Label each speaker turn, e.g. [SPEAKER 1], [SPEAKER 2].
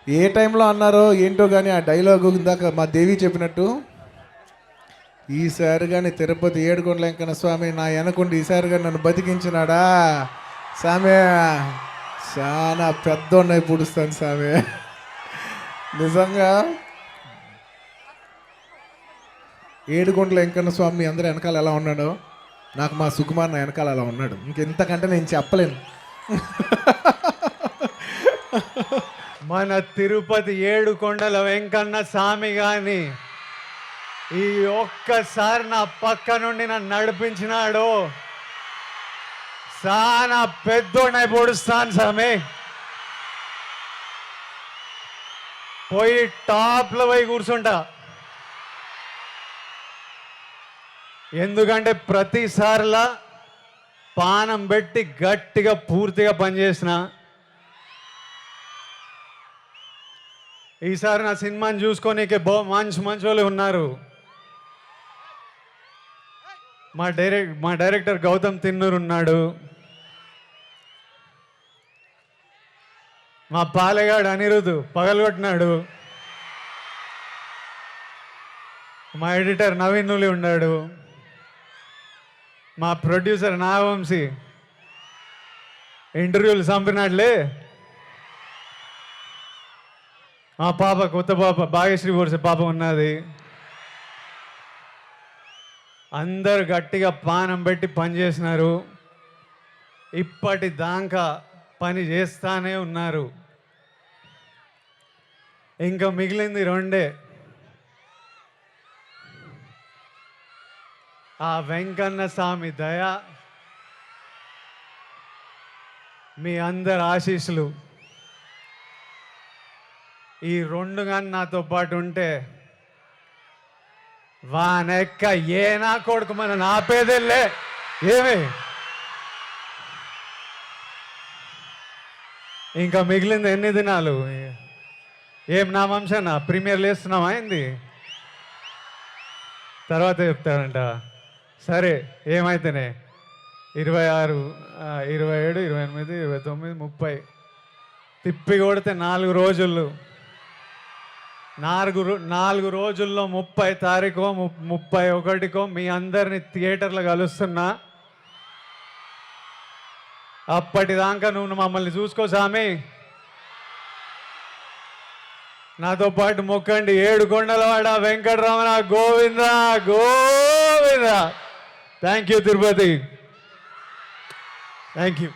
[SPEAKER 1] ఏ టైంలో అన్నారో ఏంటో కానీ ఆ డైలాగు ఇందాక మా దేవి చెప్పినట్టు, ఈసారి కానీ తిరుపతి ఏడుకొండల వెంకన్న స్వామి నా వెనకుండి ఈసారి కానీ నన్ను బతికించినాడా స్వామి, చాలా పెద్దోన్నై పుడుస్తాను స్వామి. నిజంగా ఏడుకొండల వెంకన్న స్వామి అందరూ వెనకాల ఎలా ఉన్నాడో నాకు మా సుకుమార్ నా వెనకాల అలా ఉన్నాడు. ఇంకెంతకంటే నేను చెప్పలేను.
[SPEAKER 2] మన తిరుపతి ఏడుకొండల వెంకన్న స్వామి గాని ఈ ఒక్కసారి నా పక్క నుండి నన్ను నడిపించినాడు, చాలా పెద్దోడై పొడుస్తాను స్వామి. పోయి టాప్లో పోయి కూర్చుంటా. ఎందుకంటే ప్రతిసారిలా పానం పెట్టి గట్టిగా పూర్తిగా పనిచేసిన. ఈసారి నా సినిమాని చూసుకోనీకే మంచి వాళ్ళు ఉన్నారు. మా డైరెక్టర్ గౌతమ్ తిన్నూరు ఉన్నాడు, మా పాలెగాడు అనిరుద్ పగలగొట్టినాడు, మా ఎడిటర్ నవీన్ నులి ఉన్నాడు, మా ప్రొడ్యూసర్ నాగవంశీ ఇంటర్వ్యూలు చంపినాడులే, మా పాప కొత్త పాప భాగ్యశ్రీ బోర్సే పాప ఉన్నది. అందరు గట్టిగా పానం పెట్టి పనిచేసినారు, ఇప్పటిదాకా పని చేస్తానే ఉన్నారు. ఇంకా మిగిలింది రెండే. ఆ వెంకన్న స్వామి దయ, మీ అందరి ఆశీస్సులు ఈ రెండు కానీ నాతో పాటు ఉంటే వానెక్క ఏ నా కొడుకు మన నాపేదెళ్ళే ఏమి. ఇంకా మిగిలింది ఎన్ని దినాలు? ఏం నా వంశనా ప్రీమియర్లు వేస్తున్నామా అయింది, తర్వాత చెప్తారంట. సరే ఏమైతేనే 26, 27, 28, 29, 30 తిప్పి కొడితే 4 రోజులు. 4 రోజుల్లో 30 తారీఖు 31కో మీ అందరిని థియేటర్లో కలుస్తున్నా. అప్పటిదాకా నువ్వు మమ్మల్ని చూసుకో స్వామి. నాతో పాటు మొక్కండి, ఏడుకొండలవాడ Venkataramana Govinda Govinda. Thank you Tirupati, thank you.